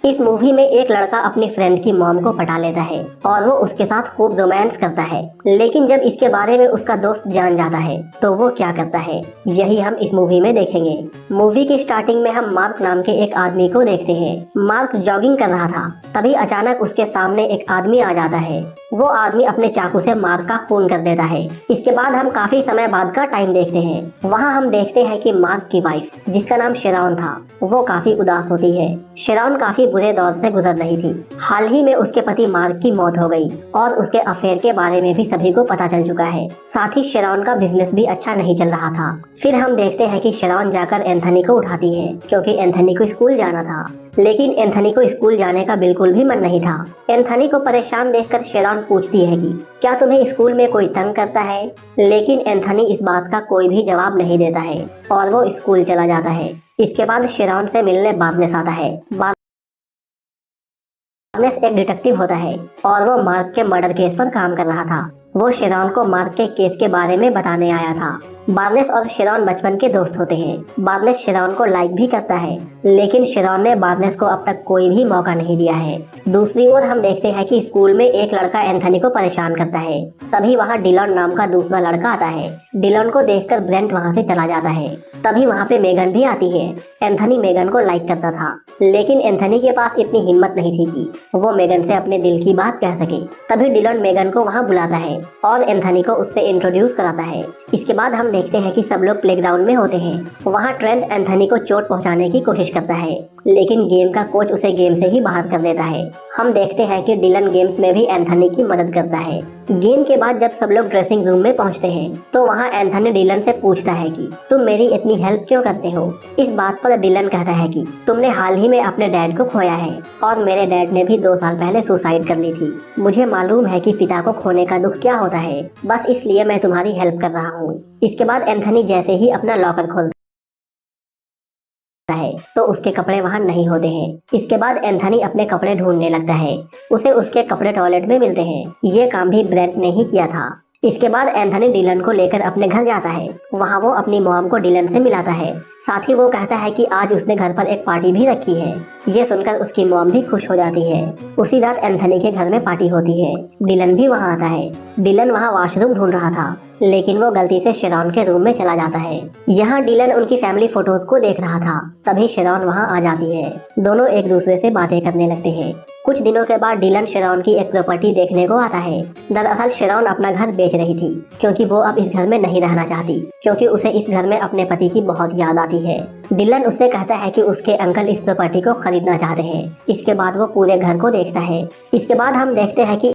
इस मूवी में एक लड़का अपनी फ्रेंड की मॉम को पटा लेता है और वो उसके साथ खूब रोमांस करता है, लेकिन जब इसके बारे में उसका दोस्त जान जाता है तो वो क्या करता है, यही हम इस मूवी में देखेंगे। मूवी की स्टार्टिंग में हम मार्क नाम के एक आदमी को देखते हैं। मार्क जॉगिंग कर रहा था, तभी अचानक उसके सामने एक आदमी आ जाता है। वो आदमी अपने चाकू से मार्क का खून कर देता है। इसके बाद हम काफी समय बाद का टाइम देखते हैं। वहाँ हम देखते हैं कि मार्क की वाइफ, जिसका नाम शेरॉन था, वो काफी उदास होती है। शेरॉन काफी बुरे दौर से गुजर रही थी। हाल ही में उसके पति मार्क की मौत हो गई और उसके अफेयर के बारे में भी सभी को पता चल चुका है। साथ ही शेरॉन का बिजनेस भी अच्छा नहीं चल रहा था। फिर हम देखते हैं कि शेरॉन जाकर एंथनी को उठाती है, क्योंकि एंथनी को स्कूल जाना था, लेकिन एंथनी को स्कूल जाने का बिल्कुल भी मन नहीं था। एंथनी को परेशान देखकर शेरॉन पूछती है कि क्या तुम्हें स्कूल में कोई तंग करता है, लेकिन एंथनी इस बात का कोई भी जवाब नहीं देता है और वो स्कूल चला जाता है। इसके बाद शेरॉन से मिलने बार्नेस आता है। बार्नेस एक डिटेक्टिव होता है और वो मार्क के मर्डर केस पर काम कर रहा था। वो शेरॉन को मार्क के केस के बारे में बताने आया था। बार्नेस और शेरॉन बचपन के दोस्त होते हैं। बार्नेस शेरॉन को लाइक भी करता है, लेकिन शेरॉन ने बार्नेस को अब तक कोई भी मौका नहीं दिया है। दूसरी ओर हम देखते हैं कि स्कूल में एक लड़का एंथनी को परेशान करता है। तभी वहाँ डिलॉन नाम का दूसरा लड़का आता है। डिलॉन को देखकर ब्रेंट वहाँ से चला जाता है। तभी वहाँ पे मेगन भी आती है। एंथनी मेगन को लाइक करता था, लेकिन एंथनी के पास इतनी हिम्मत नहीं थी कि वो मेगन से अपने दिल की बात कह सके। तभी डिलॉन मेगन को वहाँ बुलाता है और एंथनी को उससे इंट्रोड्यूस कराता है। इसके बाद हम देखते हैं कि सब लोग प्लेग्राउंड में होते हैं। वहाँ ट्रेंट एंथनी को चोट पहुँचाने की कोशिश करता है, लेकिन गेम का कोच उसे गेम से ही बाहर कर देता है। हम देखते हैं कि डिलन गेम्स में भी एंथनी की मदद करता है। गेम के बाद जब सब लोग ड्रेसिंग रूम में पहुंचते हैं तो वहां एंथनी डिलन से पूछता है कि तुम मेरी इतनी हेल्प क्यों करते हो। इस बात पर डिलन कहता है कि तुमने हाल ही में अपने डैड को खोया है और मेरे डैड ने भी 2 साल पहले सुसाइड कर ली थी। मुझे मालूम है कि पिता को खोने का दुख क्या होता है, बस इसलिए मैं तुम्हारी हेल्प कर रहा हूँ। इसके बाद एंथनी जैसे ही अपना लॉकर खोलता है तो उसके कपड़े वहाँ नहीं होते हैं। इसके बाद एंथनी अपने कपड़े ढूंढने लगता है। उसे उसके कपड़े टॉयलेट में मिलते हैं। ये काम भी ब्रेंट ने ही किया था। इसके बाद एंथनी डिलन को लेकर अपने घर जाता है। वहाँ वो अपनी मॉम को डिलन से मिलाता है। साथ ही वो कहता है कि आज उसने घर पर एक पार्टी भी रखी है। ये सुनकर उसकी मॉम भी खुश हो जाती है। उसी रात एंथनी के घर में पार्टी होती है। डिलन भी वहाँ आता है। डिलन वहाँ वॉशरूम ढूंढ रहा था, लेकिन वो गलती से शेरॉन के रूम में चला जाता है। यहाँ डिलन उनकी फैमिली फोटोज को देख रहा था। तभी शेरॉन वहाँ आ जाती है। दोनों एक दूसरे से बातें करने लगते हैं। कुछ दिनों के बाद डिलन शेरॉन की एक प्रॉपर्टी देखने को आता है। दरअसल शेरॉन अपना घर बेच रही थी, क्योंकि वो अब इस घर में नहीं रहना चाहती, क्योंकि उसे इस घर में अपने पति की बहुत याद आती है। डिलन उससे कहता है कि उसके अंकल इस प्रॉपर्टी को खरीदना चाहते हैं। इसके बाद वो पूरे घर को देखता है। इसके बाद हम देखते हैं कि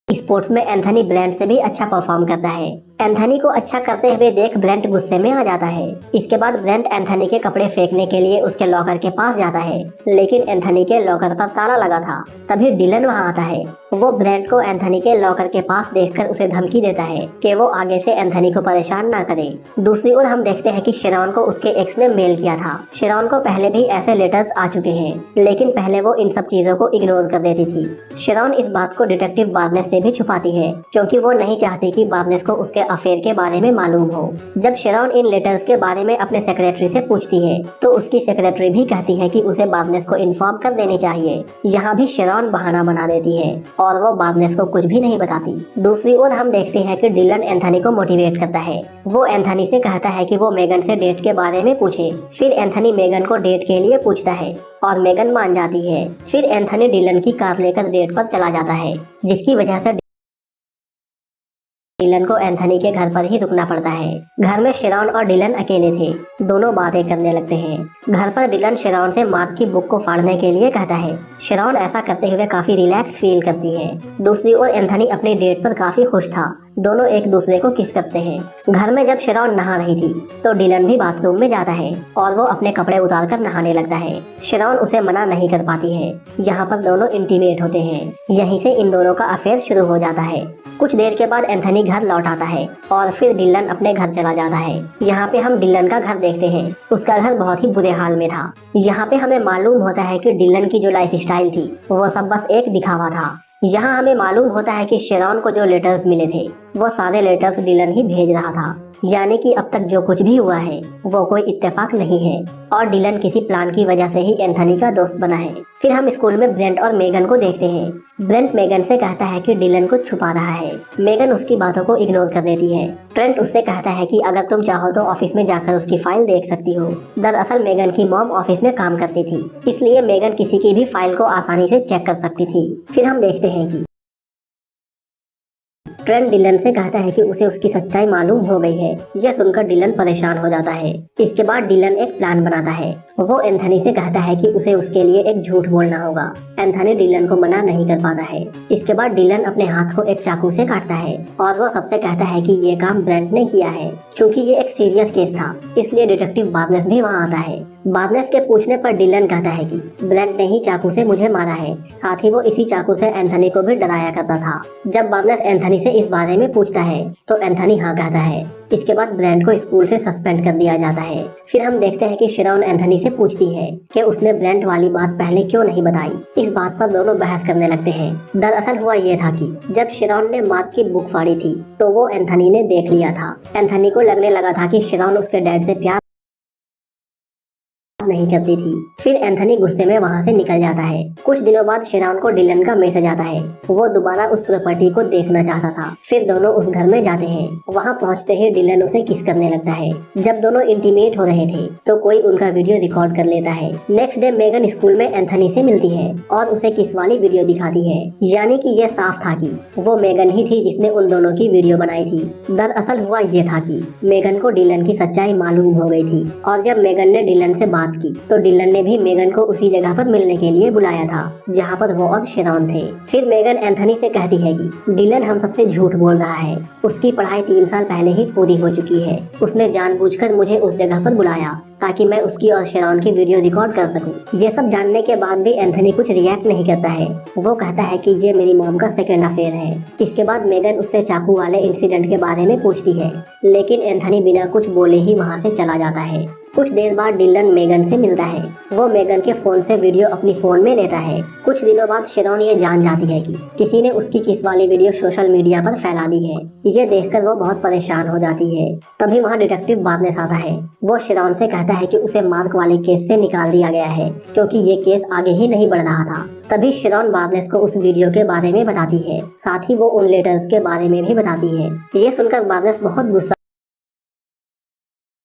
स्पोर्ट्स में एंथनी ब्रेंट से भी अच्छा परफॉर्म करता है। एंथनी को अच्छा करते हुए देख ब्रेंट गुस्से में आ जाता है। इसके बाद ब्रेंट एंथनी के कपड़े फेंकने के लिए उसके लॉकर के पास जाता है, लेकिन एंथनी के लॉकर पर ताला लगा था। तभी डिलन वहाँ आता है। वो ब्रेंट को एंथनी के लॉकर के पास देखकर उसे धमकी देता है कि वो आगे से एंथनी को परेशान ना करे। दूसरी ओर हम देखते हैं कि शेरॉन को उसके एक्स ने मेल किया था। शेरॉन को पहले भी ऐसे लेटर्स आ चुके हैं, लेकिन पहले वो इन सब चीजों को इग्नोर कर देती थी। शेरॉन इस बात को डिटेक्टिव बार्नेस से भी छुपाती है, क्योंकि वो नहीं चाहती कि बार्नेस को उसके अफेयर के बारे में मालूम हो। जब शेरॉन इन लेटर्स के बारे में अपने सेक्रेटरी से पूछती है तो उसकी सेक्रेटरी भी कहती है कि उसे बार्नेस को इन्फॉर्म कर देनी चाहिए। यहाँ भी शेरॉन बहाना बना देती है और वो बार्नेस को कुछ भी नहीं बताती। दूसरी ओर हम देखते हैं कि डिलन एंथनी को मोटिवेट करता है। वो एंथनी से कहता है कि वो मेगन से डेट के बारे में पूछे। फिर एंथनी मेगन को डेट के लिए पूछता है और मेगन मान जाती है। फिर एंथनी डिलन की कार लेकर डेट पर चला जाता है, जिसकी वजह से डिलन को एंथनी के घर पर ही रुकना पड़ता है। घर में शेरॉन और डिलन अकेले थे। दोनों बातें करने लगते हैं। घर पर डिलन शेरॉन से मार्क की बुक को फाड़ने के लिए कहता है। शेरॉन ऐसा करते हुए काफी रिलैक्स फील करती है। दूसरी ओर एंथनी अपनी डेट पर काफी खुश था। दोनों एक दूसरे को किस करते हैं। घर में जब शेरॉन नहा रही थी तो डिलन भी बाथरूम में जाता है और वो अपने कपड़े उतारकर नहाने लगता है। शेरॉन उसे मना नहीं कर पाती है। यहाँ पर दोनों इंटीमेट होते हैं। यहीं से इन दोनों का अफेयर शुरू हो जाता है। कुछ देर के बाद एंथनी घर लौट आता है और फिर डिलन अपने घर चला जाता है। यहाँ पे हम डिलन का घर देखते हैं। उसका घर बहुत ही बुरे हाल में था। यहाँ पे हमें मालूम होता है कि डिलन की जो लाइफ स्टाइल थी वो सब बस एक दिखावा था। यहाँ हमें मालूम होता है कि शेरॉन को जो लेटर्स मिले थे वो सारे लेटर्स डिलन ही भेज रहा था। यानी कि अब तक जो कुछ भी हुआ है वो कोई इत्तेफाक नहीं है और डिलन किसी प्लान की वजह से ही एंथनी का दोस्त बना है। फिर हम स्कूल में ब्रेंट और मेगन को देखते हैं। ब्रेंट मेगन से कहता है कि डिलन कुछ छुपा रहा है। मेगन उसकी बातों को इग्नोर कर देती है। ट्रेंट उससे कहता है कि अगर तुम चाहो तो ऑफिस में जाकर उसकी फाइल देख सकती हो। दरअसल मेगन की मॉम ऑफिस में काम करती थी, इसलिए मेगन किसी की भी फाइल को आसानी से चेक कर सकती थी। फिर हम देखते हैं कि ट्रेंट डिलन से कहता है कि उसे उसकी सच्चाई मालूम हो गई है। यह सुनकर डिलन परेशान हो जाता है। इसके बाद डिलन एक प्लान बनाता है। वो एंथनी से कहता है कि उसे उसके लिए एक झूठ बोलना होगा। एंथनी डिलन को मना नहीं कर पाता है। इसके बाद डिलन अपने हाथ को एक चाकू से काटता है और वो सबसे कहता है कि ये काम ब्रेंट ने किया है। चूँकि ये एक सीरियस केस था, इसलिए डिटेक्टिव बार्नेस भी वहाँ आता है। बार्नेस के पूछने पर डिलन कहता है कि ब्रेंट ने ही चाकू से मुझे मारा है, साथ ही वो इसी चाकू से एंथनी को भी डराया करता था। जब बार्नेस एंथनी से इस बारे में पूछता है तो एंथनी हाँ कहता है। इसके बाद ब्रेंट को स्कूल से सस्पेंड कर दिया जाता है। फिर हम देखते हैं कि शिरॉन एंथनी से पूछती है कि उसने ब्रेंट वाली बात पहले क्यों नहीं बताई। इस बात पर दोनों बहस करने लगते हैं। दरअसल हुआ ये था कि जब शिरॉन ने मार्क की बुक फाड़ी थी तो वो एंथनी ने देख लिया था। एंथनी को लगने लगा था कि शिरॉन उसके डैड से प्यार नहीं करती थी। फिर एंथनी गुस्से में वहाँ से निकल जाता है। कुछ दिनों बाद शिरॉन को डिलन का मैसेज आता है। वो दोबारा उस प्रॉपर्टी को देखना चाहता था। फिर दोनों उस घर में जाते हैं। वहाँ पहुँचते ही डिलन उसे किस करने लगता है। जब दोनों इंटीमेट हो रहे थे तो कोई उनका वीडियो रिकॉर्ड कर लेता है। नेक्स्ट डे मेगन स्कूल में एंथनी से मिलती है और उसे किस वाली वीडियो दिखाती है। यानी कि ये साफ था कि वो मेगन ही थी जिसने उन दोनों की वीडियो बनाई थी। दरअसल हुआ ये था कि मेगन को डिलन की सच्चाई मालूम हो गई थी और जब मेगन ने डिलन से बात की तो डिलन ने भी मेगन को उसी जगह पर मिलने के लिए बुलाया था जहाँ पर वो और शिरॉन थे। फिर मेगन एंथनी से कहती है कि डिलन हम सबसे झूठ बोल रहा है। उसकी पढ़ाई 3 साल पहले ही पूरी हो चुकी है। उसने जानबूझकर मुझे उस जगह पर बुलाया ताकि मैं उसकी और शिरॉन की वीडियो रिकॉर्ड कर सकूं। ये सब जानने के बाद भी एंथनी कुछ रिएक्ट नहीं करता है। वो कहता है कि ये मेरी मॉम का सेकंड अफेयर है। इसके बाद मेगन उससे चाकू वाले इंसिडेंट के बारे में पूछती है, लेकिन एंथनी बिना कुछ बोले ही वहाँ से चला जाता है। कुछ देर बाद डिलन मेगन से मिलता है। वो मेगन के फोन से वीडियो अपनी फोन में लेता है। कुछ दिनों बाद शिरॉन ये जान जाती है कि किसी ने उसकी किस वाली वीडियो सोशल मीडिया पर फैला दी है। ये देखकर वो बहुत परेशान हो जाती है। तभी वहाँ डिटेक्टिव बार्नेस आता है। वो शिरॉन से कहता है कि उसे मार्क वाले केस से निकाल दिया गया है क्योंकि ये केस आगे ही नहीं बढ़ रहा था। तभी शिरॉन बार्नेस को उस वीडियो के बारे में बताती है, साथ ही वो उन लेटर्स के बारे में भी बताती है। ये सुनकर बार्नेस बहुत गुस्सा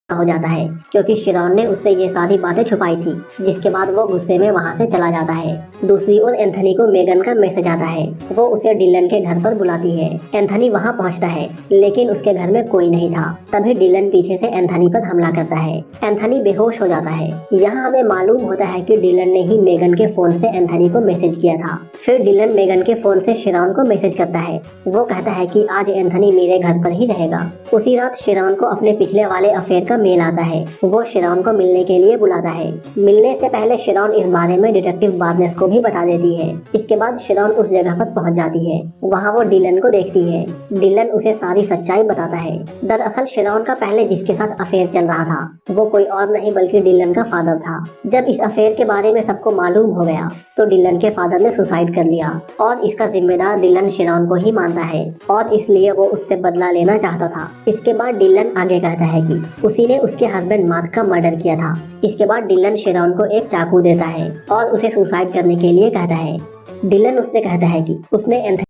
हो जाता है क्योंकि शिरॉन ने उससे ये सारी बातें छुपाई थी, जिसके बाद वो गुस्से में वहाँ से चला जाता है। दूसरी ओर एंथनी को मेगन का मैसेज आता है। वो उसे डिलन के घर पर बुलाती है। एंथनी वहाँ पहुँचता है लेकिन उसके घर में कोई नहीं था। तभी डिलन पीछे से एंथनी पर हमला करता है। एंथनी बेहोश हो जाता है। यहाँ हमें मालूम होता है कि डिलन ने ही मेगन के फोन से एंथनी को मैसेज किया था। फिर डिलन मेगन के फोन से शिरॉन को मैसेज करता है। वो कहता है कि आज एंथनी मेरे घर पर ही रहेगा। उसी रात शिरॉन को अपने पिछले वाले अफेयर का मेल आता है। वो शिरॉन को मिलने के लिए बुलाता है। मिलने से पहले शिरॉन इस बारे में डिटेक्टिव बार्नेस को भी बता देती है। इसके बाद शिरॉन उस जगह पर पहुंच जाती है। वहाँ वो डिलन को देखती है। डिलन उसे सारी सच्चाई बताता है। दरअसल शिरॉन का पहले जिसके साथ अफेयर चल रहा था वो कोई और नहीं बल्कि डिलन का फादर था। जब इस अफेयर के बारे में सबको मालूम हो गया तो डिलन के फादर ने सुसाइड कर लिया और इसका जिम्मेदार डिलन शिरॉन को ही मानता है और इसलिए वो उससे बदला लेना चाहता था। इसके बाद डिलन आगे कहता है कि उसी ने उसके हस्बैंड मार्क का मर्डर किया था। इसके बाद डिलन शिरॉन को एक चाकू देता है और उसे सुसाइड करने के लिए कहता है। डिलन उससे कहता है कि उसने एंथनी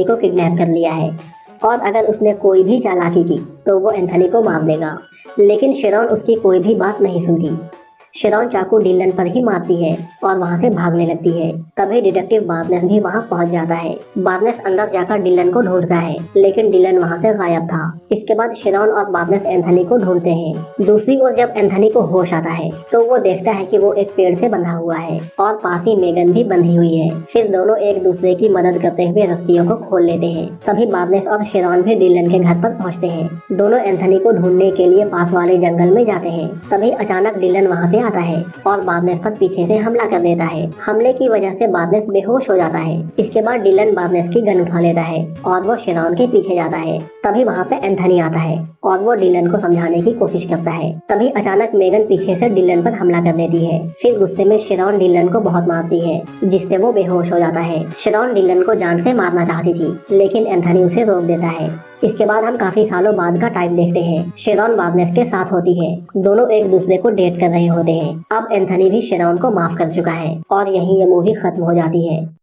को किडनैप कर लिया है और अगर उसने कोई भी चालाकी की तो वो एंथनी को मार देगा। लेकिन शिरॉन उसकी कोई भी बात नहीं सुनती। शिरॉन चाकू डिलन पर ही मारती है और वहाँ से भागने लगती है। तभी डिटेक्टिव बार्नेस भी वहाँ पहुँच जाता है। बार्नेस अंदर जाकर डिलन को ढूंढता है लेकिन डिलन वहाँ से गायब था। इसके बाद शिरॉन और बार्नेस एंथनी को ढूंढते हैं। दूसरी ओर जब एंथनी को होश आता है तो वो देखता है कि वो एक पेड़ से बंधा हुआ है और पास ही मेगन भी बंधी हुई है। फिर दोनों एक दूसरे की मदद करते हुए रस्सियों को खोल लेते हैं। तभी बार्नेस और शिरॉन भी डिलन के घर पर पहुँचते हैं। दोनों एंथनी को ढूंढने के लिए पास वाले जंगल में जाते हैं। तभी अचानक डिलन वहाँ पे आता है और बार्नेस पर पीछे से हमला कर देता है। हमले की वजह से बार्नेस बेहोश हो जाता है। इसके बाद डिलन बार्नेस की गन उठा लेता है और वो शिरॉन के पीछे जाता है। तभी वहाँ पे एंथनी आता है और वो डिलन को समझाने की कोशिश करता है। तभी अचानक मेगन पीछे से डिलन पर हमला कर देती है। फिर गुस्से में शेरॉन डिलन को बहुत मारती है, जिससे वो बेहोश हो जाता है। शेरॉन डिलन को जान से मारना चाहती थी, लेकिन एंथनी उसे रोक देता है। इसके बाद हम काफी सालों बाद का टाइम देखते हैं। शेरॉन बार्नेस के साथ होती है, दोनों एक दूसरे को डेट कर रहे होते हैं। अब एंथनी भी शेरॉन को माफ कर चुका है और यहीं ये मूवी खत्म हो जाती है।